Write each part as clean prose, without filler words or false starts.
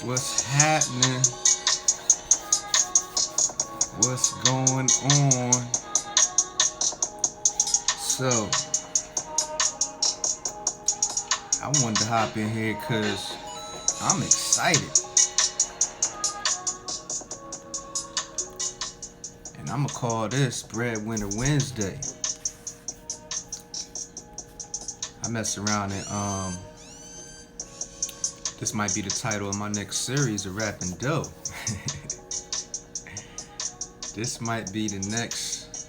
What's happening? What's going on? So, I wanted to hop in here because I'm excited. And I'm going to call this Breadwinner Wednesday. I mess around and this might be the title of my next series of Rapping Dough. This might be the next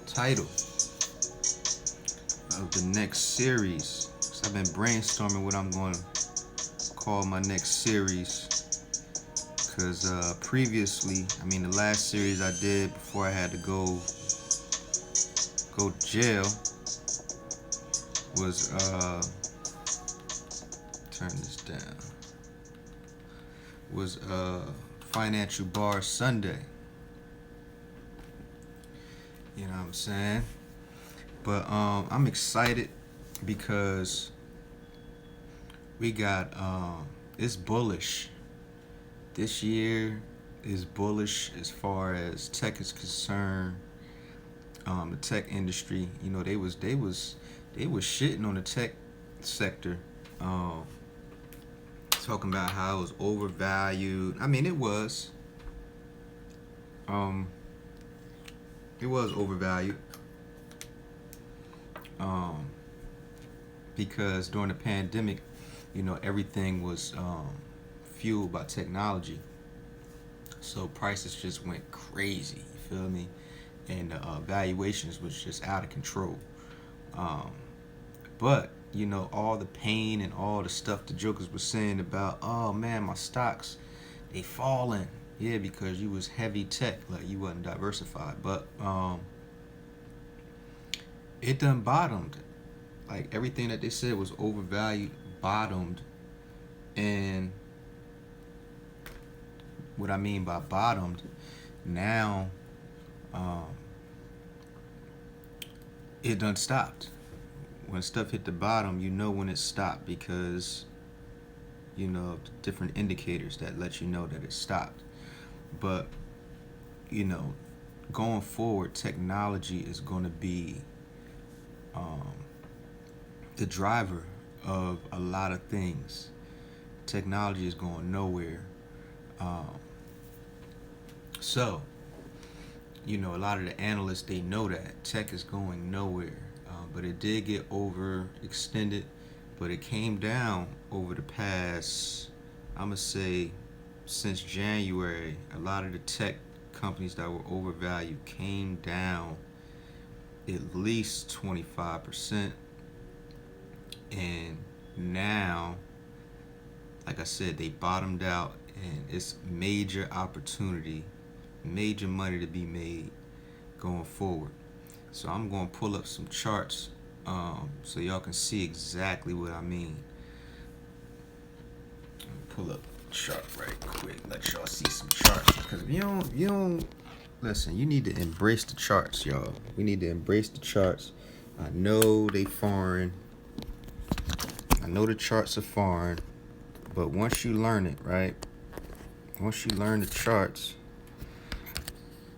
title of the next series. So I've been brainstorming what I'm going to call my next series. Because previously, the last series I did before I had to go to jail was turn this down. Was Financial Bar Sunday. You know what I'm saying? But I'm excited because we got it's bullish. This year is bullish as far as tech is concerned. The tech industry, they was shitting on the tech sector, talking about how it was overvalued. It was. It was overvalued. Because during the pandemic, everything was fueled by technology. So prices just went crazy, you feel me? And the valuations was just out of control. But, all the pain and all the stuff the jokers were saying about, oh man, my stocks, they falling. Yeah, because you was heavy tech, like you wasn't diversified. But it done bottomed. Like everything that they said was overvalued, bottomed. And what I mean by bottomed, now it done stopped. When stuff hit the bottom, you know when it stopped because different indicators that let you know that it stopped. But going forward, technology is going to be the driver of a lot of things. Technology is going nowhere. So, a lot of the analysts, they know that tech is going nowhere. But it did get overextended, but it came down over the past, I'm going to say, since January. A lot of the tech companies that were overvalued came down at least 25%. And now, like I said, they bottomed out, and it's major opportunity, major money to be made going forward. So I'm going to pull up some charts so y'all can see exactly what I mean. Pull up a chart right quick, let y'all see some charts. Because if you don't listen, you need to embrace the charts, y'all. We need to embrace the charts. I know they foreign. I know the charts are foreign, but once you learn it, right? Once you learn the charts,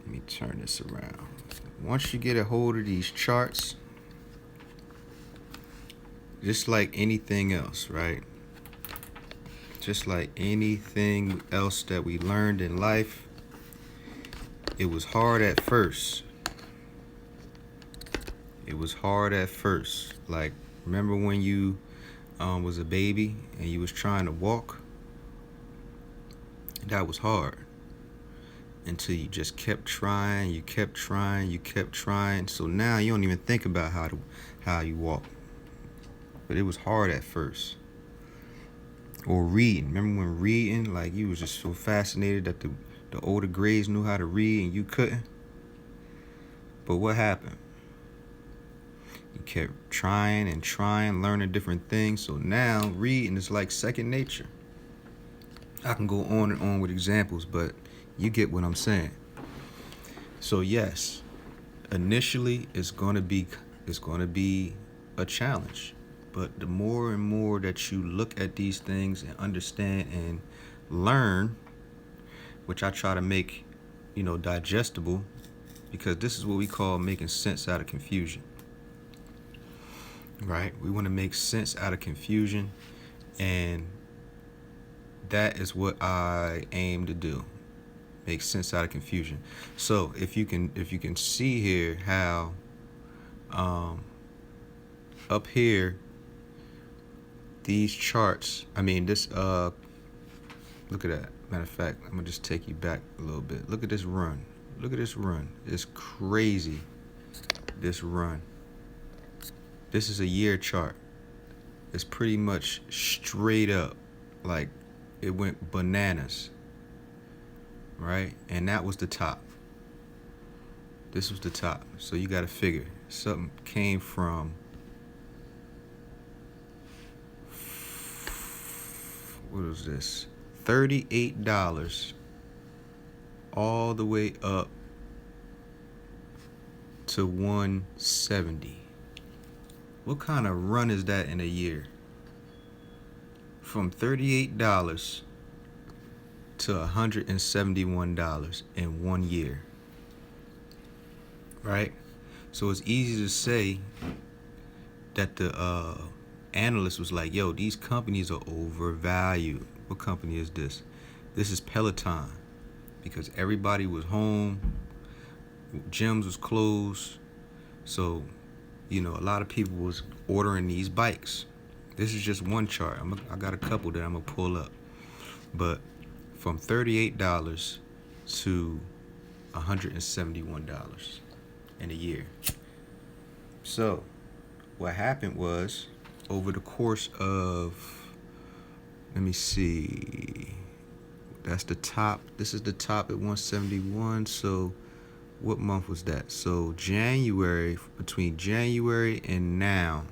let me turn this around. Once you get a hold of these charts, just like anything else, right? Just like anything else that we learned in life, it was hard at first. It was hard at first. Like, remember when you was a baby and you was trying to walk? That was hard. Until you just kept trying, you kept trying. So now you don't even think about how you walk. But it was hard at first. Or reading. Remember when reading, like you was just so fascinated that the older grades knew how to read and you couldn't? But what happened? You kept trying and trying, learning different things. So now reading is like second nature. I can go on and on with examples, but you get what I'm saying. So yes, initially it's gonna be a challenge, But the more and more that you look at these things and understand and learn, which I try to make, digestible, because this is what we call making sense out of confusion. Right? We want to make sense out of confusion, and that is what I aim to do. Make sense out of confusion. So if you can see here how up here these charts, look at that. Matter of fact, I'm gonna just take you back a little bit. Look at this run. Look at this run. It's crazy, this run. This is a year chart. It's pretty much straight up, like it went bananas, right? And that was the top. This was the top. So you got to figure something came from, what was this? $38 all the way up to 170. What kind of run is that in a year? From $38 to $171 in 1 year. Right? So it's easy to say that the analyst was like, yo, these companies are overvalued. What company is this? This is Peloton. Because everybody was home, gyms was closed, so a lot of people was ordering these bikes. This is just one chart. I got a couple that I'm gonna pull up, but from $38 to $171 in a year. So what happened was, over the course of, let me see, that's the top. This is the top at 171. So what month was that? So January, between January and now,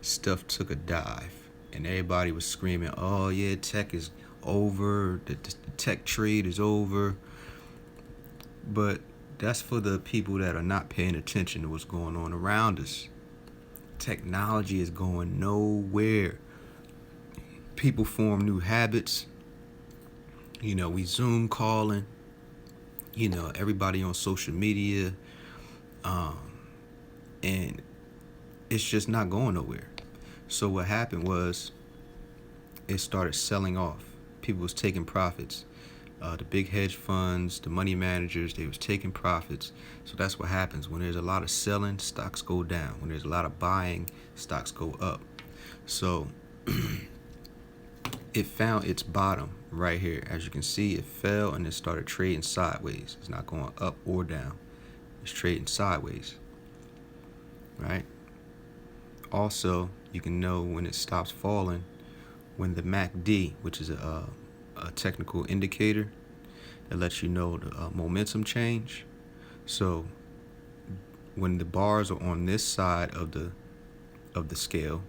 stuff took a dive. And everybody was screaming, oh yeah, tech is over. The tech trade is over. But that's for the people that are not paying attention to what's going on around us. Technology is going nowhere. People form new habits. We Zoom calling, everybody on social media, and it's just not going nowhere. So what happened was, it started selling off. People was taking profits. The big hedge funds, the money managers, they was taking profits. So that's what happens. When there's a lot of selling, stocks go down. When there's a lot of buying, stocks go up. So it found its bottom right here. As you can see, it fell and it started trading sideways. It's not going up or down. It's trading sideways, right? Also, you can know when it stops falling when the MACD, which is a technical indicator that lets you know the momentum change. So when the bars are on this side of the scale,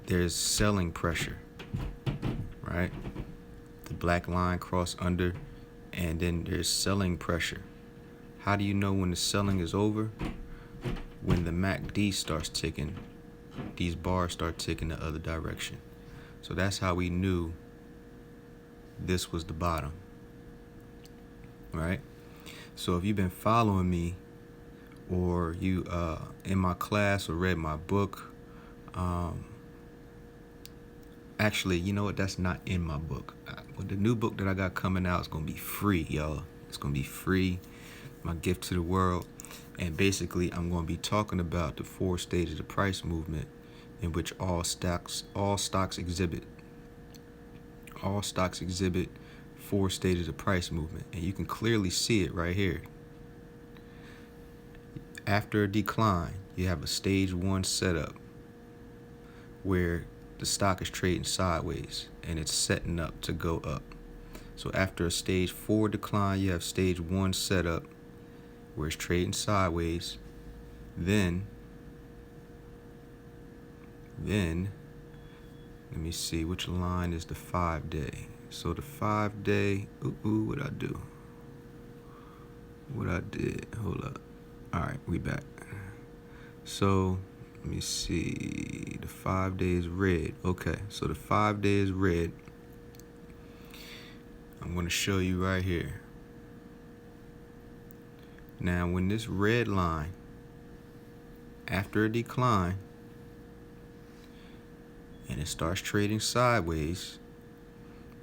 there's selling pressure, right? The black line cross under, and then there's selling pressure. How do you know when the selling is over? When the MACD starts ticking, these bars start ticking the other direction. So that's how we knew this was the bottom, right? So if you've been following me, or you in my class or read my book, actually, you know what? That's not in my book. But the new book that I got coming out is gonna be free, y'all. It's gonna be free. My gift to the world. And basically, I'm gonna be talking about the 4 stages of price movement, in which all stocks exhibit. All stocks exhibit 4 stages of price movement, and you can clearly see it right here. After a decline, you have a stage 1 setup where the stock is trading sideways and it's setting up to go up. So after a stage 4 decline, you have stage 1 setup where it's trading sideways. Then let me see which line is the 5-day. So the 5-day, what I do? What I did, hold up. All right, we back. So Let me see. The 5 days red. Okay, so the 5 days red. I'm going to show you right here. Now, when this red line, after a decline, and it starts trading sideways,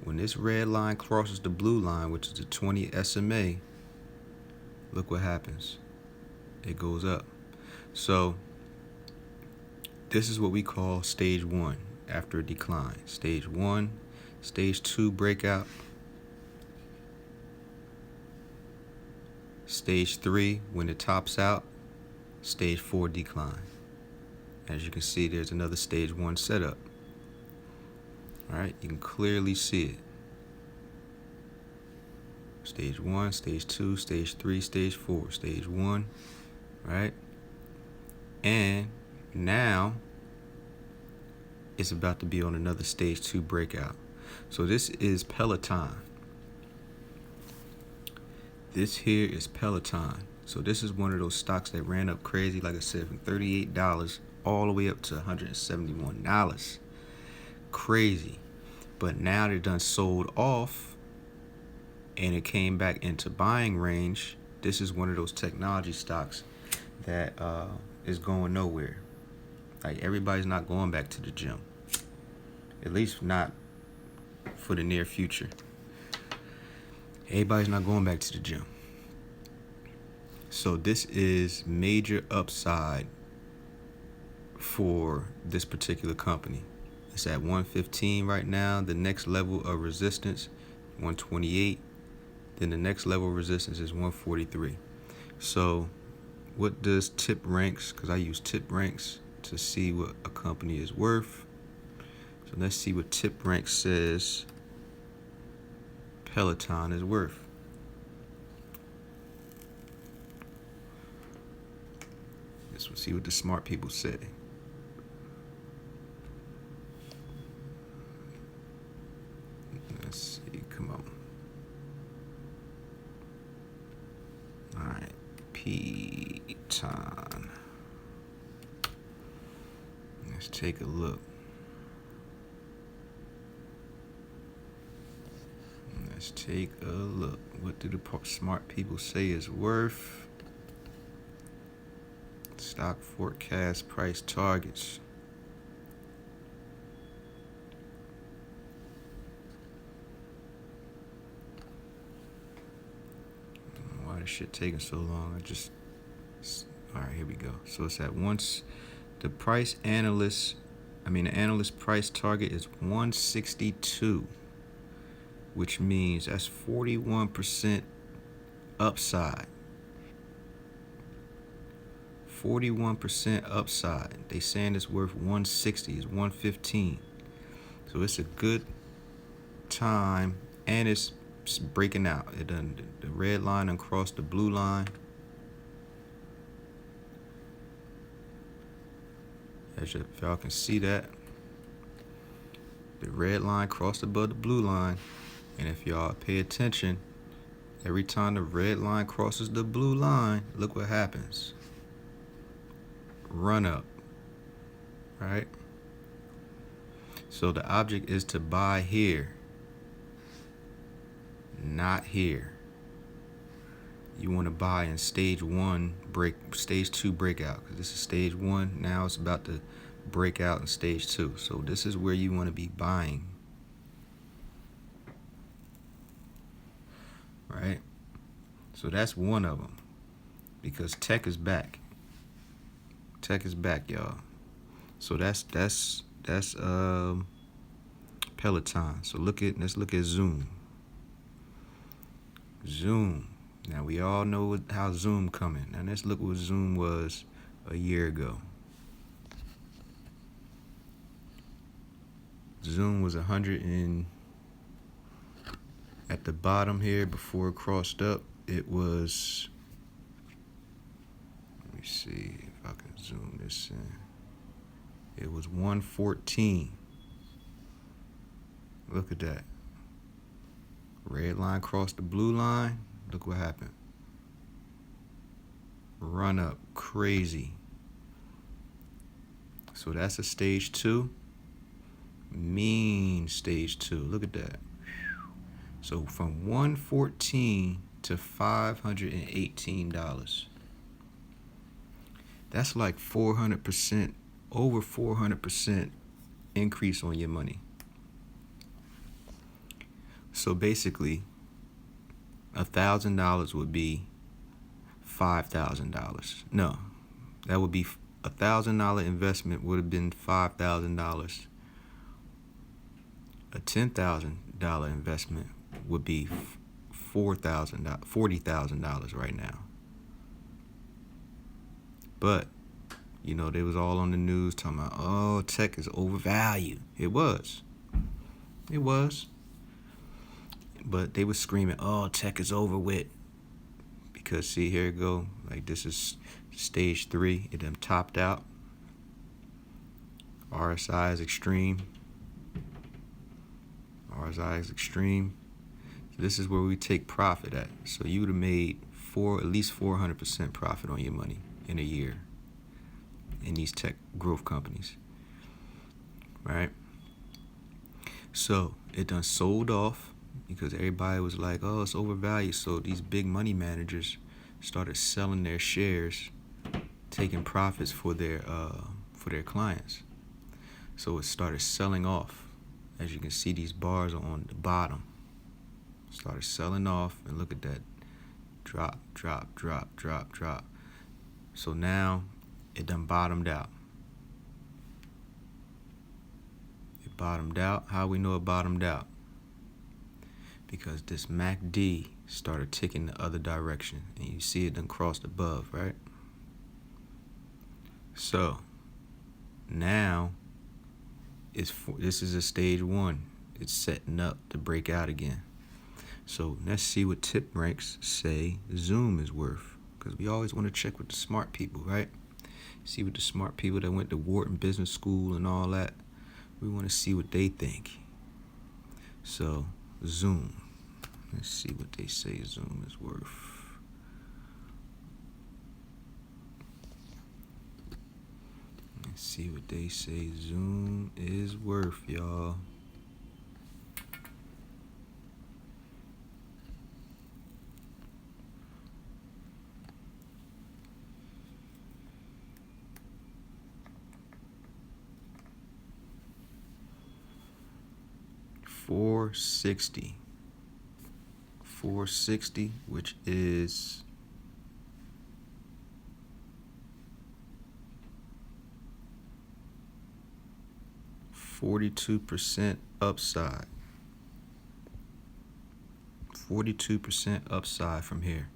when this red line crosses the blue line, which is the 20 SMA, look what happens. It goes up. So this is what we call stage 1 after a decline. Stage 1, stage 2 breakout, stage 3 when it tops out, stage 4 decline. As you can see, there's another stage 1 setup. All right, you can clearly see it. Stage 1, stage 2, stage 3, stage 4, stage 1, right? And now it's about to be on another stage 2 breakout. So this is Peloton. This here is Peloton. So this is one of those stocks that ran up crazy, like I said, from $38 all the way up to $171. Crazy. But now they're done sold off and it came back into buying range. This is one of those technology stocks that is going nowhere. Like, everybody's not going back to the gym, at least not for the near future. Everybody's not going back to the gym. So this is major upside for this particular company. It's at 115 right now. The next level of resistance, 128. Then the next level of resistance is 143. So what does tip ranks, because I use tip ranks to see what a company is worth. So let's see what tip rank says Peloton is worth. Let's see what the smart people say. Let's see, come on. All right, Peloton. Let's take a look. Let's take a look. What do the smart people say is worth? Stock forecast price targets. Why this shit taking so long? All right, here we go. So it's at once. The analyst price target is 162, which means that's 41% upside. 41% upside. They saying it's worth 160. It's 115. So it's a good time, and it's breaking out. It done the red line and crossed the blue line. As if y'all can see that, the red line crossed above the blue line, and if y'all pay attention, every time the red line crosses the blue line, look what happens. Run up, right? So the object is to buy here, not here. You want to buy in stage 1 stage 2 breakout, because this is stage 1. Now it's about to break out in stage 2. So this is where you want to be buying, right? So that's one of them, because tech is back. Tech is back, y'all. So that's Peloton. So let's look at Zoom. Now we all know how Zoom coming. Now let's look what Zoom was a year ago. Zoom was 100 and at the bottom here before it crossed up, it was, let me see if I can zoom this in. It was 114. Look at that. Red line crossed the blue line. Look what happened. Run up crazy. So that's a stage 2. Mean stage 2. Look at that. So from 114 to $518. That's like 400%, over 400% increase on your money. So basically, $1,000 would be $5,000. No, that would be $1,000 investment would have been $5,000. A $10,000 investment would be $40,000 right now. But you know, they was all on the news talking about, oh, tech is overvalued. It was. But they were screaming, oh, tech is over with. Because see, here it go. Like, this is stage 3. It done topped out. RSI is extreme. So this is where we take profit at. So you would have made at least 400% profit on your money in a year in these tech growth companies, right? So it done sold off because everybody was like, oh, it's overvalued. So these big money managers started selling their shares, taking profits for their clients. So it started selling off. As you can see, these bars are on the bottom. Started selling off, and look at that. Drop. So now it done bottomed out. It bottomed out. How we know it bottomed out? Because this MACD started ticking the other direction, and you see it done crossed above, right? So now this is a stage 1. It's setting up to break out again. So let's see what TipRanks say Zoom is worth, because we always want to check with the smart people, right? See what the smart people that went to Wharton Business School and all that, we want to see what they think. So Zoom, let's see what they say Zoom is worth. Let's see what they say Zoom is worth, y'all. $460, which is 42% upside. 42% upside from here.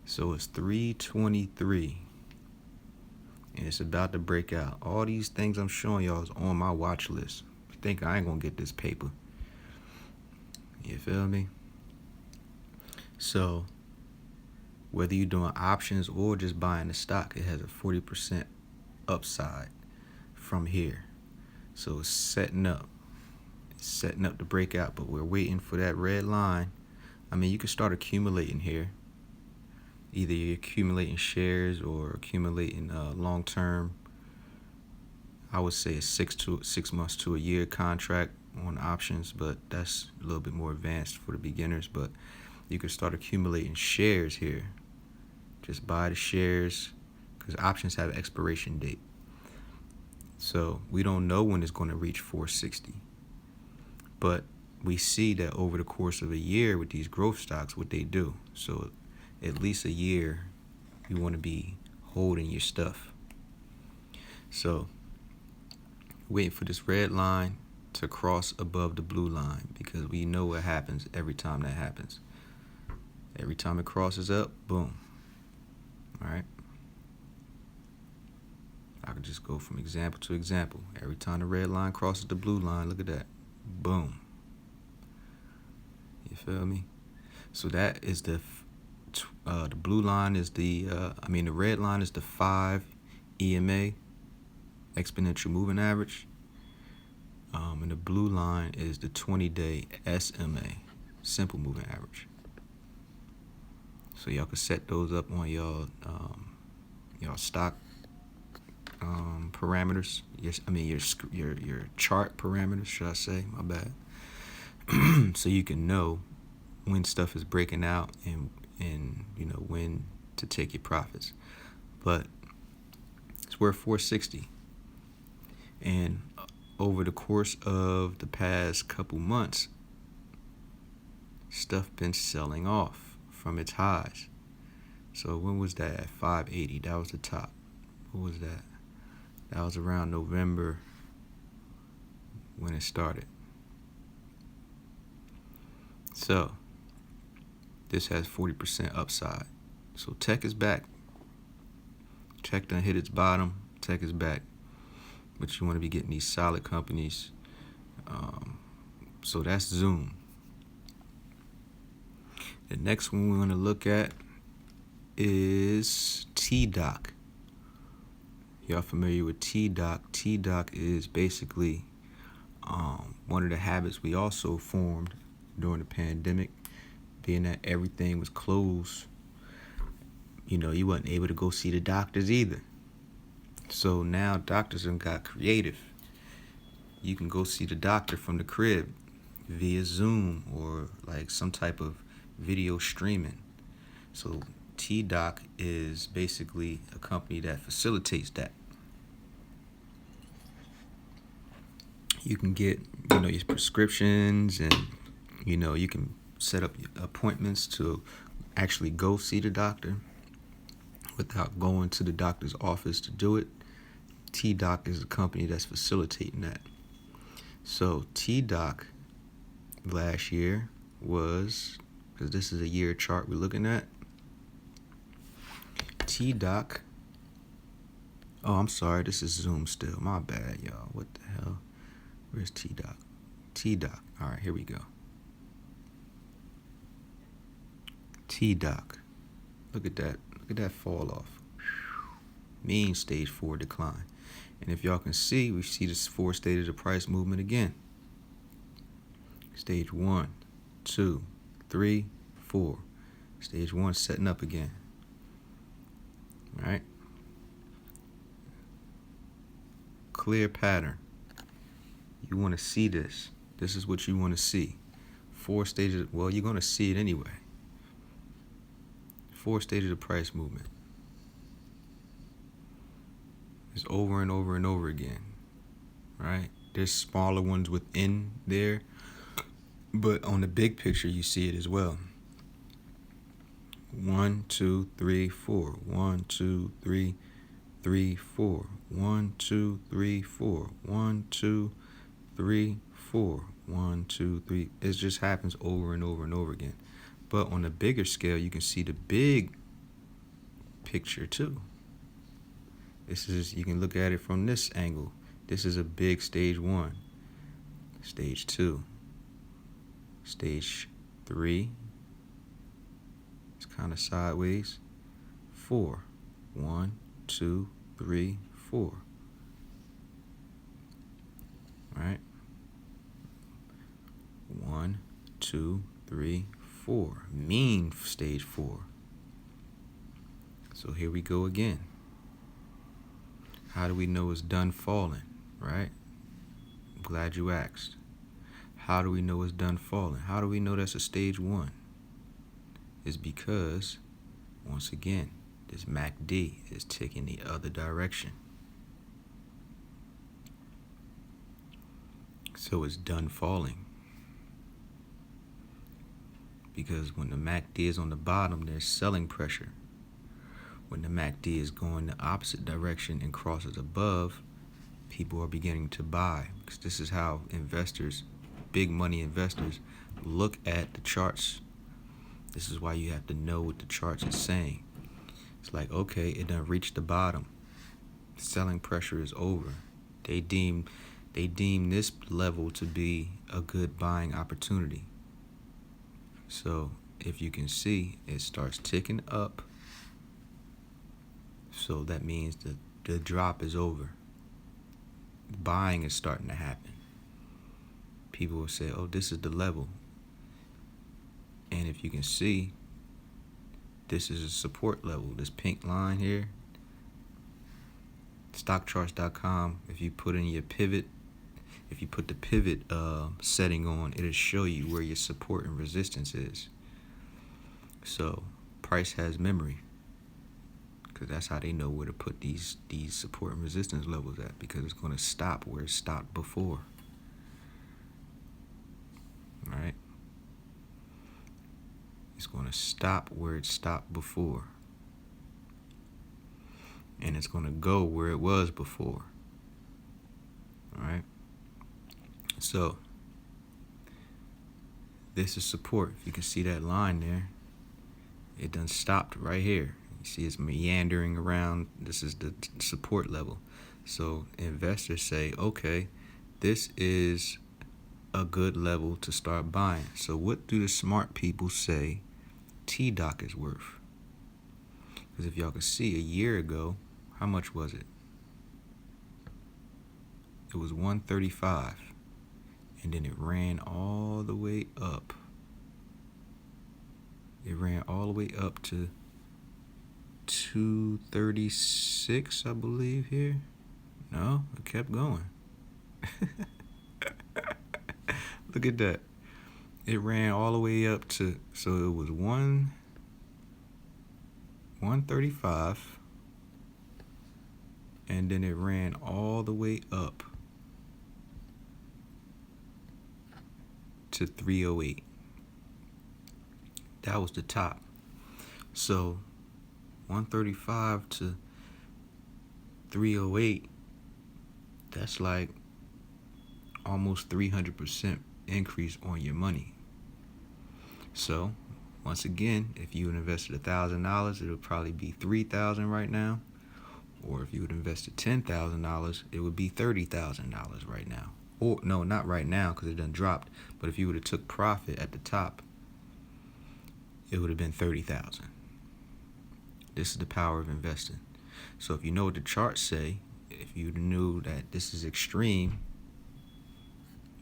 So it's 323. And it's about to break out. All these things I'm showing y'all is on my watch list. I think I ain't gonna get this paper. You feel me? So whether you're doing options or just buying the stock, it has a 40% upside from here. So it's setting up. It's setting up to break out, but we're waiting for that red line. I mean, you can start accumulating here. Either you're accumulating shares or accumulating long-term, I would say a 6 months to a year contract on options, but that's a little bit more advanced for the beginners. But you can start accumulating shares here. Just buy the shares, because options have an expiration date. So we don't know when it's going to reach 460. But we see that over the course of a year with these growth stocks, what they do. So at least a year, you want to be holding your stuff. So waiting for this red line to cross above the blue line, because we know what happens every time that happens. Every time it crosses up, boom. All right. I could just go from example to example. Every time the red line crosses the blue line, look at that. Boom. You feel me? So that is the blue line is the red line is the 5 EMA, exponential moving average. And the blue line is the 20-day SMA, simple moving average. So y'all can set those up on y'all stock parameters. Yes, I mean your chart parameters, should I say? My bad. So you can know when stuff is breaking out and when to take your profits. But it's worth 460, and over the course of the past couple months, stuff been selling off from its highs. So when was that? At 580, that was the top. What was that? That was around November when it started. So this has 40% upside. So tech is back. Tech done hit its bottom. Tech is back. But you want to be getting these solid companies. So that's Zoom. The next one we want to look at is TDOC. Y'all familiar with TDOC? TDOC is basically one of the habits we also formed during the pandemic, being that everything was closed. You wasn't able to go see the doctors either. So now doctors have got creative. You can go see the doctor from the crib via Zoom or like some type of video streaming. So TDOC is basically a company that facilitates that. You can get, your prescriptions, and, you can set up appointments to actually go see the doctor without going to the doctor's office to do it. TDOC is a company that's facilitating that. So TDOC last year was, because this is a year chart we're looking at, TDOC, oh, I'm sorry, this is Zoom still. My bad, y'all. What the hell? Where's TDOC? TDOC. All right, here we go. TDOC. Look at that. Look at that fall off. Mean stage 4 decline. And if y'all can see, we see this 4 stages of price movement again. Stage 1, 2, 3, 4. Stage 1 setting up again. All right. Clear pattern. You want to see this. This is what you want to see. 4 stages. Well, you're going to see it anyway. 4 stages of price movement. It's over and over and over again. Right? There's smaller ones within there, but on the big picture, you see it as well. 1, 2, 3, 4. 1, 2, 3, 3, 4. 1, 2, 3, 4. 1, 2, 3, 4. 1, 2, 3. It just happens over and over and over again. But on a bigger scale, you can see the big picture too. You can look at it from this angle. This is a big stage 1, stage 2, stage 3. It's kind of sideways. 4. 1, 2, 3, 4. All right. 1, 2, 3, 4. Mean stage 4. So here we go again. How do we know it's done falling, right? I'm glad you asked. How do we know it's done falling? How do we know that's a stage 1? It's because, once again, this MACD is ticking the other direction. So it's done falling. Because when the MACD is on the bottom, there's selling pressure. When the MACD is going the opposite direction and crosses above, people are beginning to buy. Because this is how investors, big money investors, look at the charts. This is why you have to know what the charts is saying. It's like, okay, it done reached the bottom. Selling pressure is over. They deem this level to be a good buying opportunity. So if you can see, it starts ticking up. So that means that the drop is over. Buying is starting to happen. People will say, oh, this is the level. And if you can see, this is a support level. This pink line here, stockcharts.com, if you put in your pivot, if you put the pivot setting on, it'll show you where your support and resistance is. So price has memory, because that's how they know where to put these support and resistance levels at, because it's going to stop where it stopped before. All right? It's going to stop where it stopped before. And it's going to go where it was before. All right? So, this is support. If you can see that line there, it done stopped right here. You see it's meandering around. This is the support level. So, investors say, okay, this is a good level to start buying. So, what do the smart people say TDOC is worth? Because if y'all can see, a year ago, how much was it? It was 135. And then it ran all the way up. It ran all the way up to 236, I believe, here. No, it kept going. Look at that. It ran all the way up to, so it was 135. And then it ran all the way up to 308. That was the top. So 135 to 308, that's like almost 300% increase on your money. So once again, if you had invested $1,000, it would probably be $3,000 right now. Or if you would invested $10,000, it would be $30,000 right now. Or no, not right now, because it done dropped. But if you would have took profit at the top, it would have been $30,000. This is the power of investing. So if you know what the charts say, if you knew that this is extreme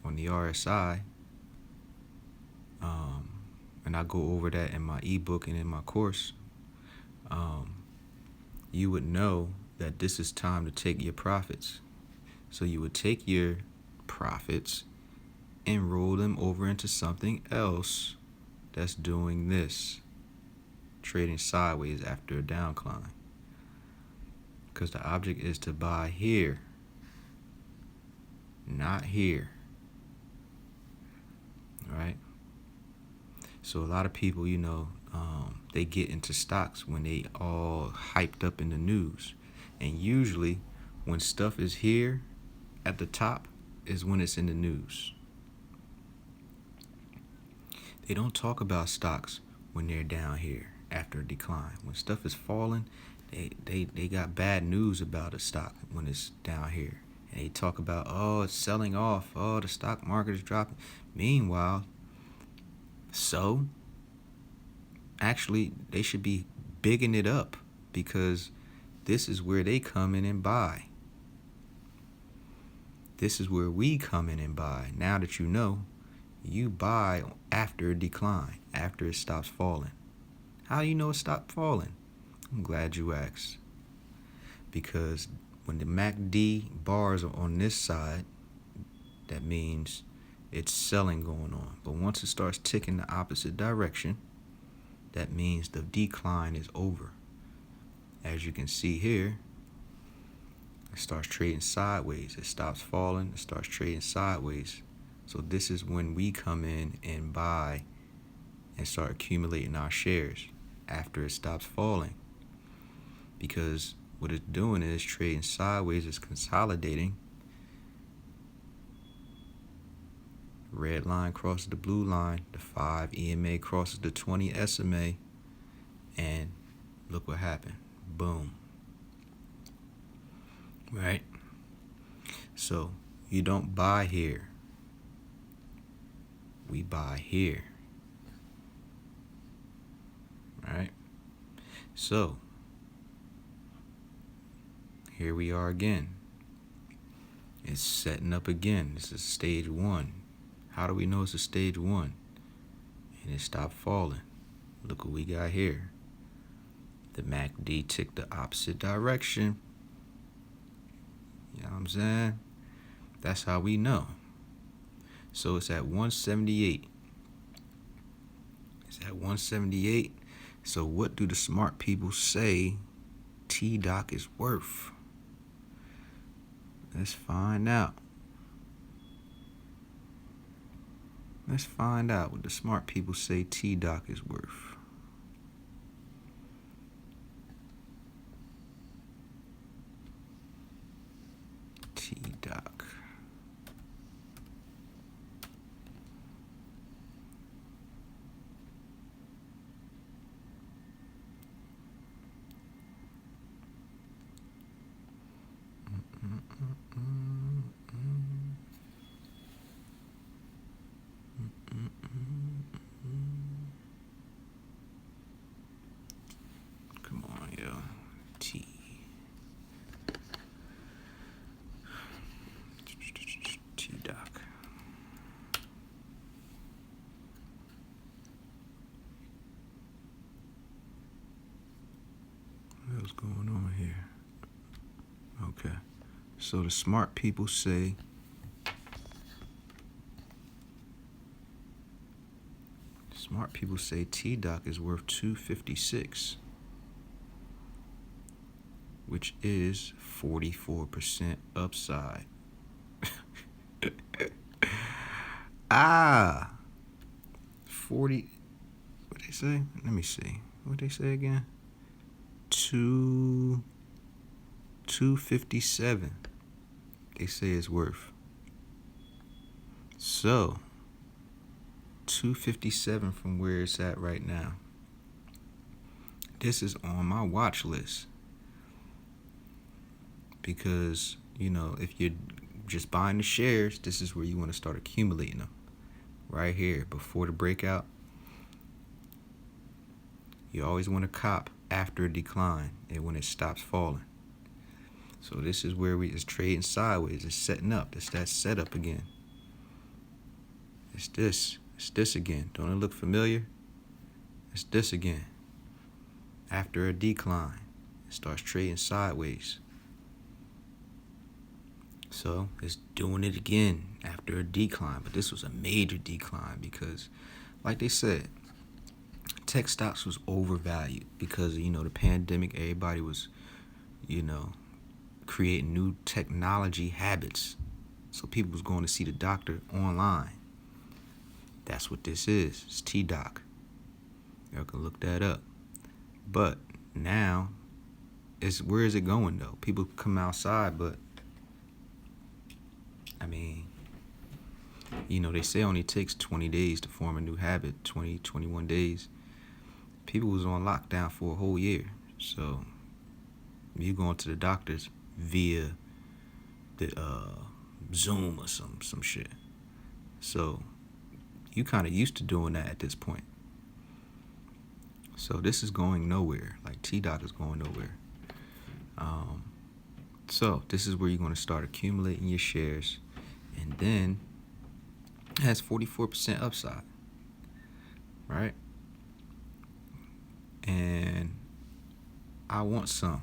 on the RSI, and I go over that in my ebook and in my course, you would know that this is time to take your profits. So you would take your profits and roll them over into something else that's doing this, trading sideways after a downcline. Because the object is to buy here, not here. All right? So a lot of people, they get into stocks when they all hyped up in the news. And usually when stuff is here at the top is when it's in the news. They don't talk about stocks when they're down here after a decline. When stuff is falling, they got bad news about a stock when it's down here. And they talk about, oh, it's selling off. Oh, the stock market is dropping. Meanwhile, so actually they should be bigging it up, because this is where they come in and buy. This is where we come in and buy. Now that you know, you buy after a decline, after it stops falling. How do you know it stopped falling? I'm glad you asked. Because when the MACD bars are on this side, that means it's selling going on. But once it starts ticking the opposite direction, that means the decline is over. As you can see here, it starts trading sideways. It stops falling. It starts trading sideways. So this is when we come in and buy and start accumulating our shares after it stops falling. Because what it's doing is trading sideways, it's consolidating. Red line crosses the blue line, the 5 EMA crosses the 20 SMA, and look what happened. Boom. Right? So you don't buy here. We buy here. Right? So here we are again. It's setting up again. This is stage 1. How do we know it's a stage 1? And it stopped falling. Look what we got here. The MACD ticked the opposite direction. You know what I'm saying? That's how we know. So it's at 178. It's at 178. So what do the smart people say T-Doc is worth? Let's find out. Let's find out what the smart people say T-Doc is worth. T-Doc. Come on, yo. T-Doc. What's going on here? Okay. So the smart people say T-Doc is worth 256, which is 44% upside. 40. What they say? Let me see. What they say again? 257. They say it's worth. So 257 from where it's at right now. This is on my watch list because, you know, if you're just buying the shares, this is where you want to start accumulating them. Right here before the breakout. You always want to cop after a decline and when it stops falling. So this is where it's trading sideways. It's setting up. It's that setup again. It's this again. Don't it look familiar? It's this again. After a decline, it starts trading sideways. So it's doing it again after a decline. But this was a major decline because, like they said, tech stocks was overvalued because, you know, the pandemic, everybody was, you know, creating new technology habits. So people was going to see the doctor online. That's what this is. It's T-Doc. Y'all can look that up. But now, where is it going though? People come outside, but I mean, you know, they say it only takes 20 days to form a new habit, 20, 21 days. People was on lockdown for a whole year. So you going to the doctors via the Zoom or some shit. So you kind of used to doing that at this point. So this is going nowhere. Like T-Doc is going nowhere. So this is where you're going to start accumulating your shares. And then it has 44% upside. Right? And I want some.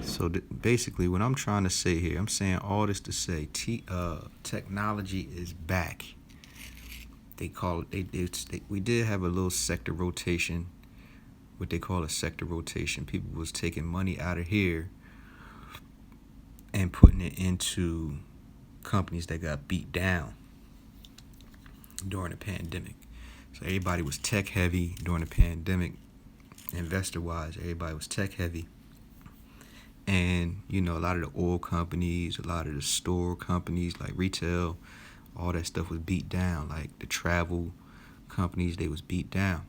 So basically what I'm trying to say here, I'm saying all this to say technology is back. They call it, we did have a little sector rotation, what they call a sector rotation. People was taking money out of here and putting it into companies that got beat down during the pandemic. So everybody was tech heavy during the pandemic, investor wise, everybody was tech heavy. And, you know, a lot of the oil companies, a lot of the store companies like retail, all that stuff was beat down. Like the travel companies, they was beat down.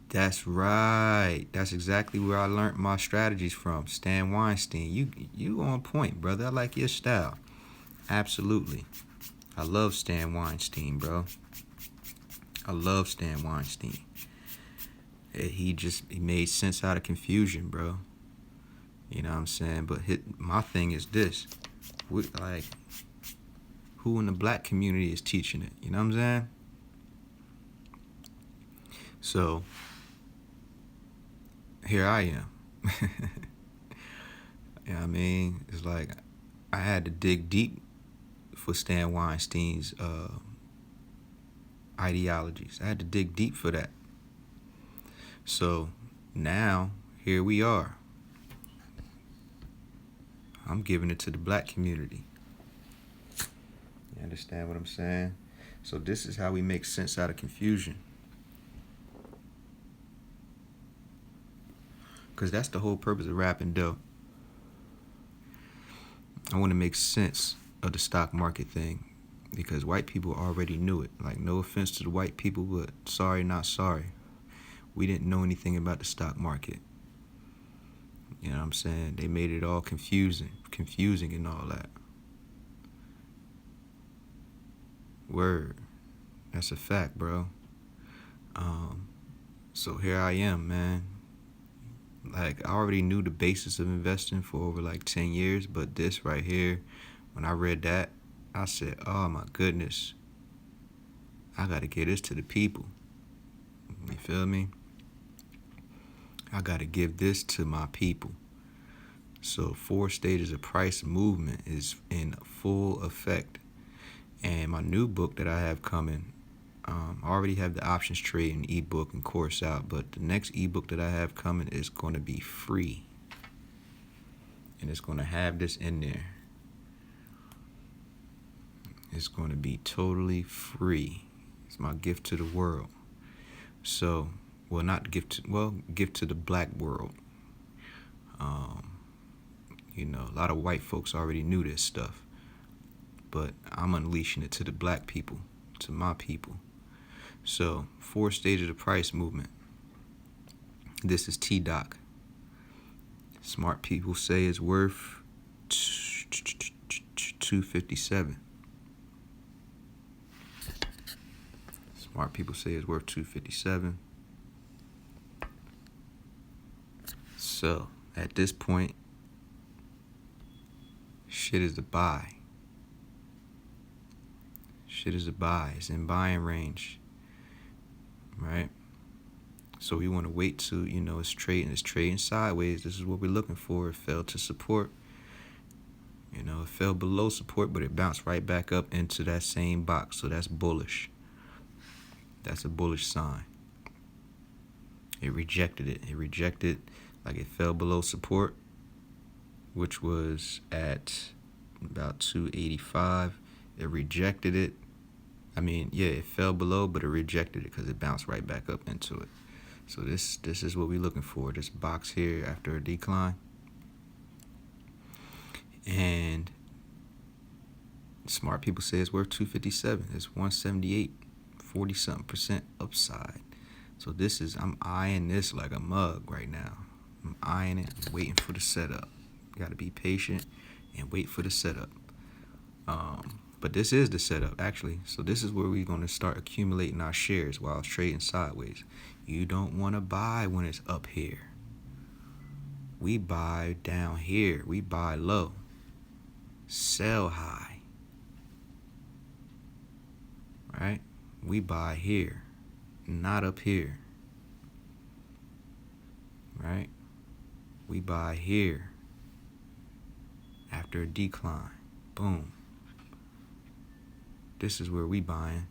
That's right. That's exactly where I learned my strategies from. Stan Weinstein. You on point, brother. I like your style. Absolutely. I love Stan Weinstein, bro. I love Stan Weinstein. He made sense out of confusion, bro. You know what I'm saying? But my thing is this. Who in the black community is teaching it? You know what I'm saying? So, here I am. You know what I mean? It's like I had to dig deep for Stan Weinstein's ideologies. I had to dig deep for that. So now here we are. I'm giving it to the black community. You understand what I'm saying? So this is how we make sense out of confusion. Because that's the whole purpose of Rapping Dough. I want to make sense of the stock market thing because white people already knew it. Like, no offense to the white people, but sorry, not sorry. We didn't know anything about the stock market. You know what I'm saying? They made it all confusing and all that. Word. That's a fact, bro. So here I am, man. Like, I already knew the basis of investing for over like 10 years, but this right here, when I read that, I said, oh my goodness, I gotta get this to the people. You feel me? I gotta give this to my people. So 4 stages of price movement is in full effect. And my new book that I have coming, I already have the options trading ebook and course out, but the next ebook that I have coming is going to be free. And it's going to have this in there. It's going to be totally free. It's my gift to the world. So, well, not gift to the black world. You know, a lot of white folks already knew this stuff, but I'm unleashing it to the black people, to my people. So, 4 stages of price movement. This is T-Doc. Smart people say it's worth $257. Smart people say it's worth $257. So, at this point, shit is a buy. Shit is a buy. It's in buying range. Right? So we want to wait to, you know, it's trading sideways. This is what we're looking for. It fell to support. You know, it fell below support, but it bounced right back up into that same box. So that's bullish. That's a bullish sign. It rejected it. It rejected, like it fell below support, which was at about 285. It rejected it. I mean, yeah, it fell below, but it rejected it because it bounced right back up into it. So this is what we're looking for, this box here after a decline. And smart people say it's worth 257. It's 178, 40-something% upside. So I'm eyeing this like a mug right now. I'm eyeing it, I'm waiting for the setup. You gotta be patient and wait for the setup. But this is the setup, actually. So this is where we're going to start accumulating our shares while it's trading sideways. You don't want to buy when it's up here. We buy down here. We buy low. Sell high. Right? We buy here, not up here. Right? We buy here after a decline. Boom. This is where we buying,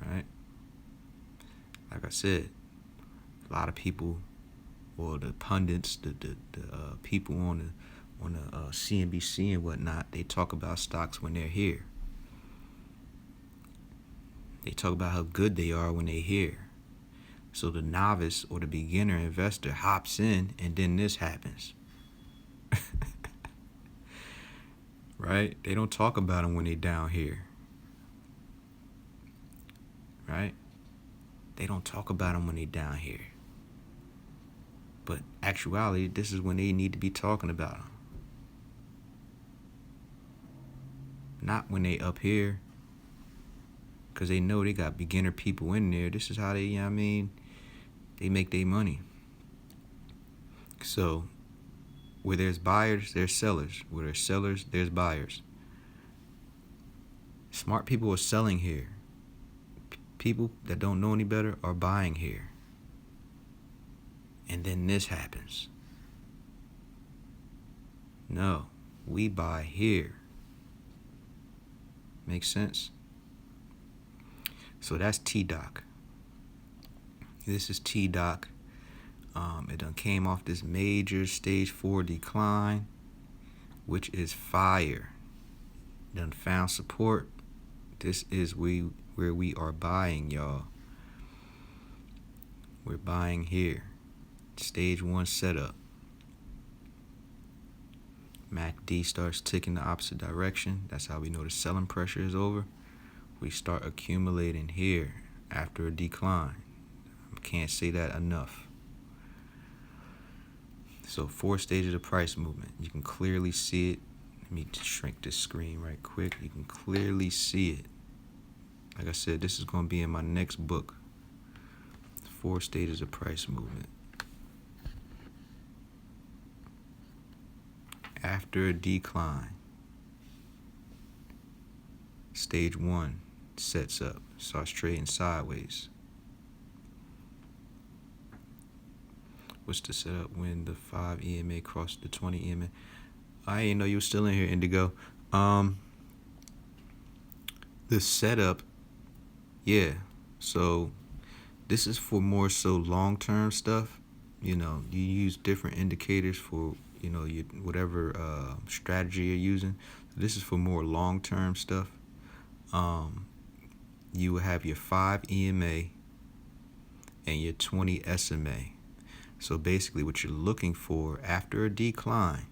right? Like I said, a lot of people, or the pundits, the people on the CNBC and whatnot, they talk about stocks when they're here. They talk about how good they are when they're here. So the novice or the beginner investor hops in, and then this happens. Right? They don't talk about them when they're down here. Right? They don't talk about them when they're down here. But actuality, this is when they need to be talking about them. Not when they up here. Because they know they got beginner people in there. This is how they, you know what I mean, they make their money. So, where there's buyers, there's sellers. Where there's sellers, there's buyers. Smart people are selling here. People that don't know any better are buying here. and then this happens. No, we buy here. Makes sense? So that's TDOC. This is TDOC. It done came off this major stage 4 decline, which is fire. Done found support. This is where we are buying, y'all. We're buying here. Stage 1 setup. MACD starts ticking the opposite direction. That's how we know the selling pressure is over. We start accumulating here after a decline. Can't say that enough. So 4 stages of price movement. You can clearly see it. Let me shrink this screen right quick. You can clearly see it. Like I said, this is going to be in my next book. 4 stages of price movement. After a decline, stage 1 sets up, starts trading sideways. What's the setup when the 5 EMA crossed the 20 EMA? I didn't know you were still in here, Indigo. The setup, yeah. So this is for more so long-term stuff. You know, you use different indicators for, you know, whatever strategy you're using. This is for more long-term stuff. You will have your 5 EMA and your 20 SMA. So basically what you're looking for after a decline,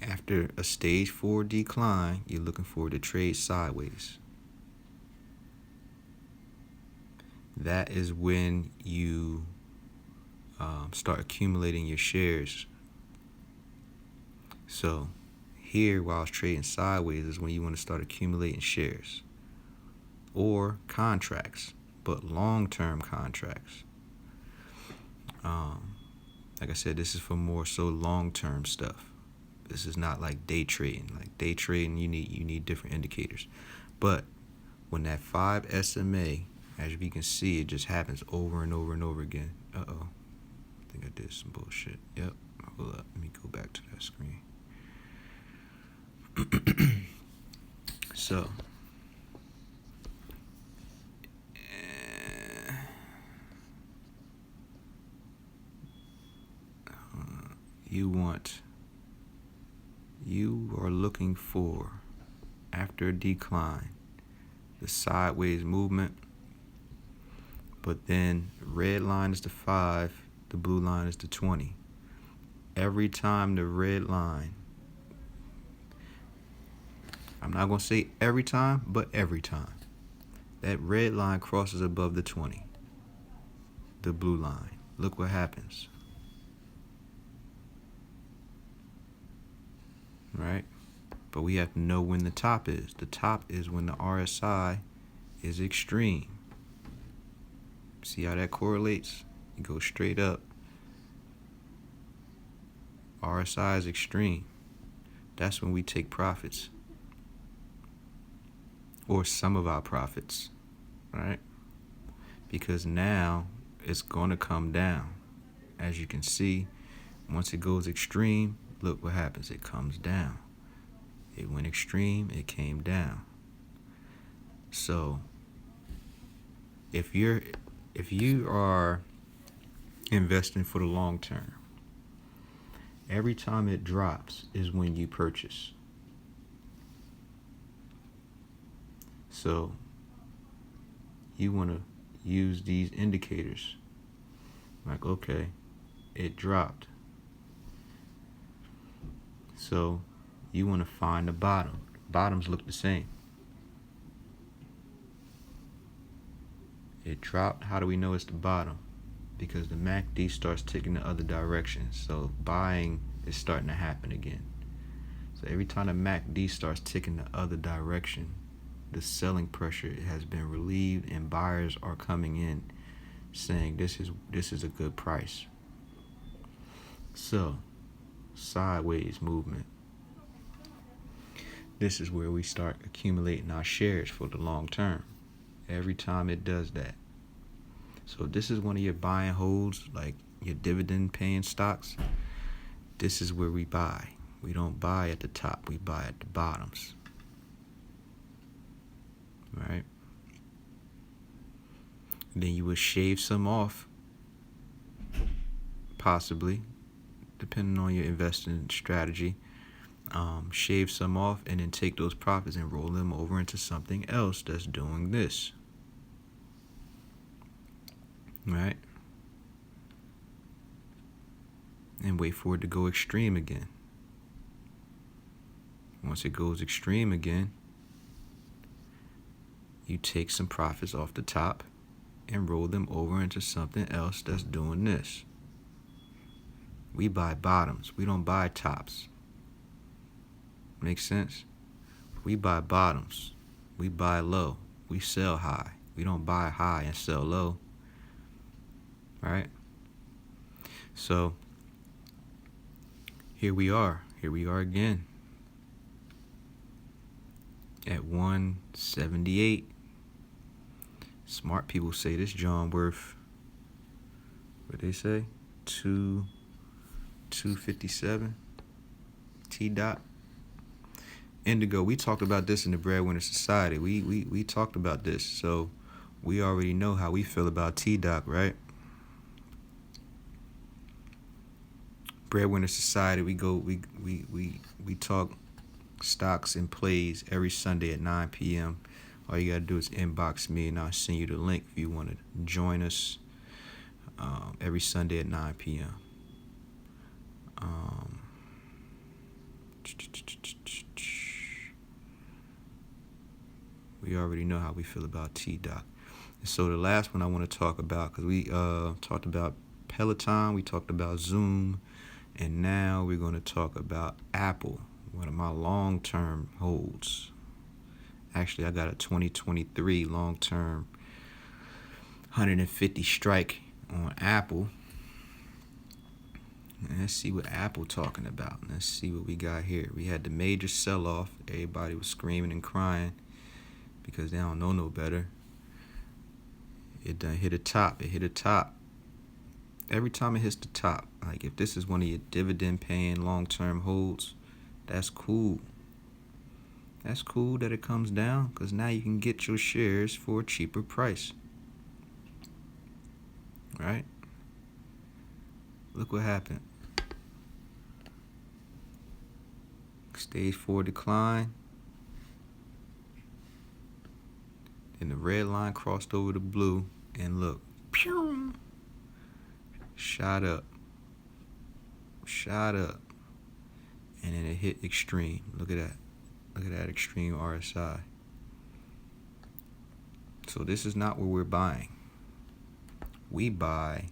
after a stage 4 decline, you're looking for to trade sideways. That is when you start accumulating your shares. So here, while it's trading sideways, is when you want to start accumulating shares or contracts, but long-term contracts. Like I said, this is for more so long-term stuff. This is not like day trading. Like day trading, you need different indicators. But when that 5 SMA, as you can see, it just happens over and over and over again. Uh-oh. I think I did some bullshit. Yep. Hold up. Let me go back to that screen. So, you are looking for, after a decline, the sideways movement, but then red line is the 5, the blue line is the 20. Every time the red line, I'm not going to say every time, but every time, that red line crosses above the 20, the blue line, look what happens. Right? But we have to know when the top is. The top is when the RSI is extreme. See how that correlates? You go straight up. RSI is extreme. That's when we take profits. Or some of our profits. Right? Because now it's going to come down. As you can see, once it goes extreme, look what happens. It comes down. It went extreme, it came down. So if you are investing for the long term, every time it drops is when you purchase. So you want to use these indicators. Like, okay, it dropped. So you want to find the bottom. Bottoms look the same. It dropped. How do we know it's the bottom? Because the MACD starts ticking the other direction. So buying is starting to happen again. So every time the MACD starts ticking the other direction, the selling pressure has been relieved and buyers are coming in saying this is a good price. So sideways movement. This is where we start accumulating our shares for the long term. Every time it does that. So this is one of your buy and holds, like your dividend paying stocks. This is where we buy. We don't buy at the top, we buy at the bottoms. Right? Then you would shave some off, possibly, depending on your investing strategy. Shave some off and then take those profits and roll them over into something else that's doing this. Right? And wait for it to go extreme again. Once it goes extreme again, you take some profits off the top and roll them over into something else that's doing this. We buy bottoms. We don't buy tops. Make sense? We buy bottoms. We buy low. We sell high. We don't buy high and sell low. Right? So, here we are. Here we are again. At 178. Smart people say this John worth, what they say? 257. T-Dot. Indigo, we talked about this in the Breadwinner Society. We talked about this, so we already know how we feel about T-Dot, right? Breadwinner Society, we talk stocks and plays every Sunday at 9 p.m. All you gotta do is inbox me and I'll send you the link if you want to join us every Sunday at 9 p.m. We already know how we feel about T-Doc. So the last one I want to talk about, because we talked about Peloton, we talked about Zoom, and now we're going to talk about Apple, one of my long-term holds. Actually, I got a 2023 long-term 150 strike on Apple. And let's see what Apple talking about. Let's see what we got here. We had the major sell-off. Everybody was screaming and crying because they don't know no better. It done hit a top. It hit a top. Every time it hits the top, like if this is one of your dividend-paying long-term holds, that's cool. That's cool that it comes down because now you can get your shares for a cheaper price. Right? Look what happened. Stage 4 decline. Then the red line crossed over the blue and look. Pew! Shot up. Shot up. And then it hit extreme. Look at that. Look at that extreme RSI. So this is not where we're buying. We buy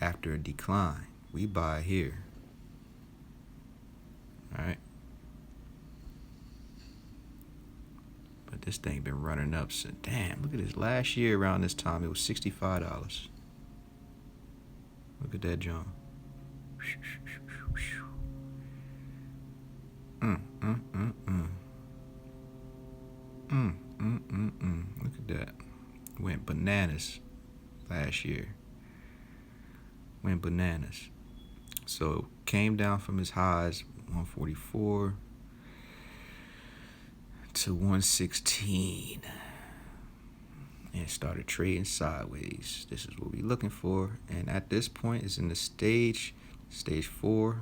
after a decline. We buy here. Alright? But this thing been running up since. Damn, look at this. Last year around this time, it was $65. Look at that, John. Look at that. Went bananas last year. Went bananas. So came down from his highs, 144 to 116. And started trading sideways. This is what we're looking for. And at this point, it's in the stage 4,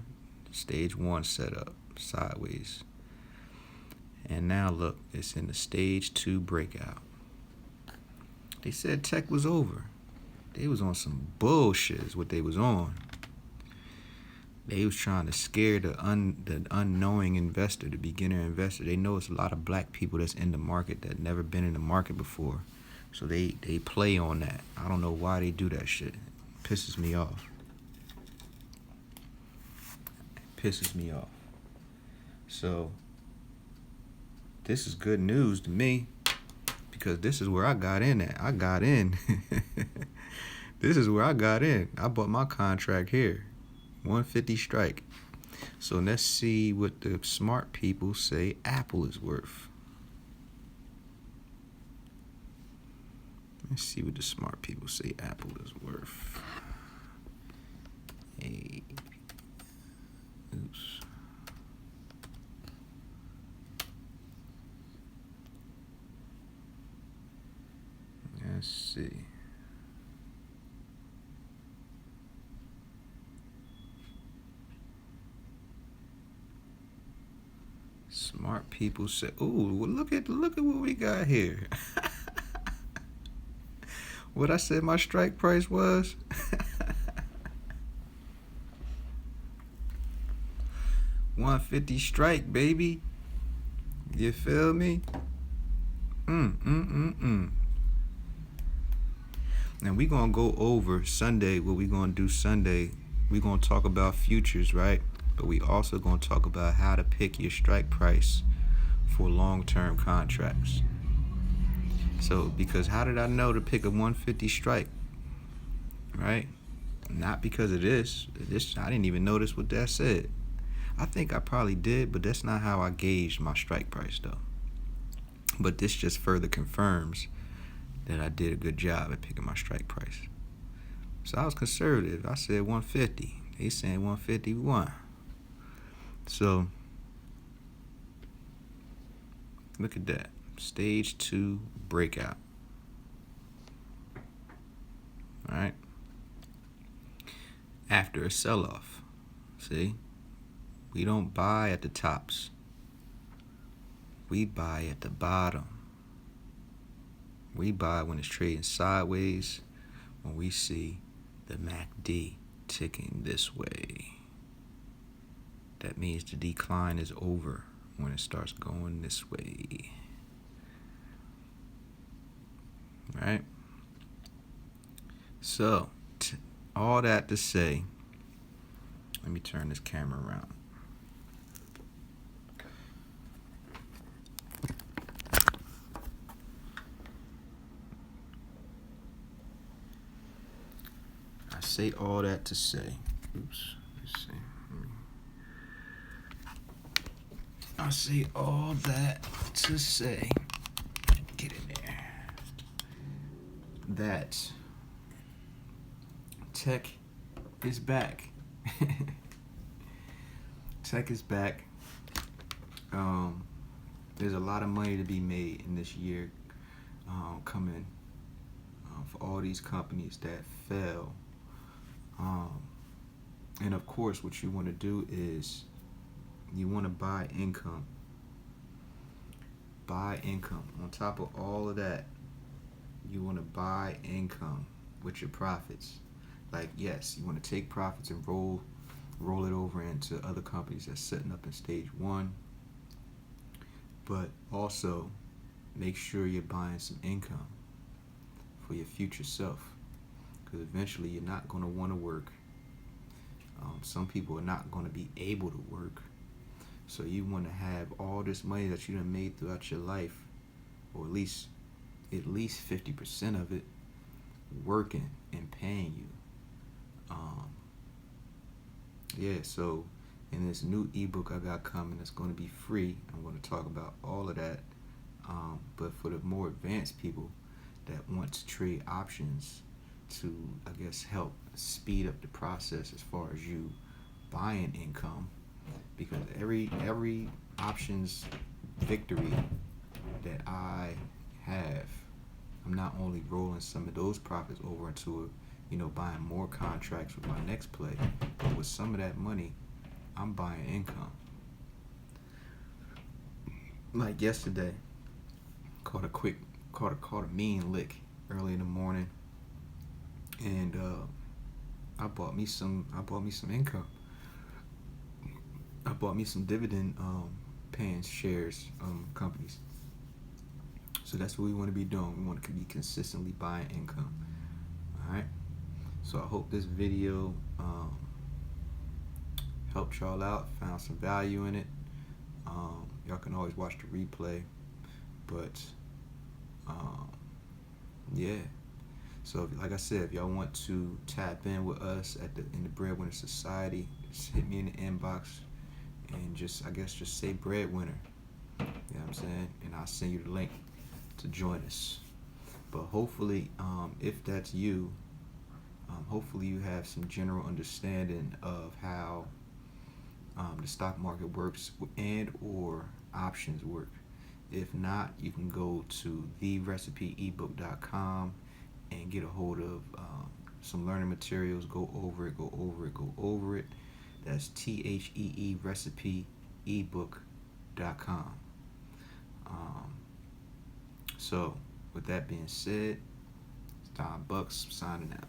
stage 1 setup, sideways. And now look, it's in the stage 2 breakout. They said tech was over. They was on some bullshit is what they was on. They was trying to scare the unknowing investor, the beginner investor. They know it's a lot of black people that's in the market that never been in the market before. So they play on that. I don't know why they do that shit. It pisses me off. It pisses me off. So this is good news to me because this is where I got in at. I got in. This is where I got in. I bought my contract here. 150 strike. So let's see what the smart people say Apple is worth. Let's see what the smart people say Apple is worth. Hey, oops. Let's see. Smart people say, "Ooh, well, look at what we got here." What I said my strike price was? $150 strike, baby. You feel me? Now we gonna go over Sunday. What we gonna do Sunday? We gonna talk about futures, right? But we also gonna talk about how to pick your strike price for long-term contracts. So, because how did I know to pick a 150 strike? Right? Not because of this. I didn't even notice what that said. I think I probably did, but that's not how I gauged my strike price, though. But this just further confirms that I did a good job at picking my strike price. So I was conservative. I said 150. They saying 151. So look at that. Stage 2 breakout. All right. After a sell-off. See? We don't buy at the tops. We buy at the bottom. We buy when it's trading sideways, when we see the MACD ticking this way. That means the decline is over when it starts going this way. Right? So, all that to say, let me turn this camera around. I say all that to say, oops, let's see. I say all that to say, get in there, that tech is back. Tech is back. There's a lot of money to be made in this year coming for all these companies that fell. And of course, what you want to do is you want to buy income. Buy income. On top of all of that, you want to buy income with your profits. Like, yes, you want to take profits and roll it over into other companies that's setting up in stage 1. But also make sure you're buying some income for your future self, because eventually you're not going to want to work. Some people are not going to be able to work. So you want to have all this money that you done made throughout your life, or at least 50% of it, working and paying you. So in this new ebook I got coming, that's going to be free, I'm going to talk about all of that. But for the more advanced people that want to trade options to, I guess, help speed up the process as far as you buying income, because every options victory that I have, I'm not only rolling some of those profits over into buying more contracts with my next play, but with some of that money, I'm buying income. Like yesterday, caught a mean lick early in the morning, and I bought me some income. I bought me some dividend paying shares companies. So that's what we want to be doing. We want to be consistently buying income. All right. So I hope this video helped y'all out, found some value in it. Y'all can always watch the replay, but yeah. So like I said, if y'all want to tap in with us in the Breadwinner Society, just hit me in the inbox and just say Breadwinner. You know what I'm saying? And I'll send you the link to join us. But hopefully, if that's you, hopefully you have some general understanding of how the stock market works and or options work. If not, you can go to therecipeebook.com and get a hold of some learning materials. Go over it, go over it, go over it. That's THEE recipe ebook.com. So, with that being said, it's Don Bucks signing out.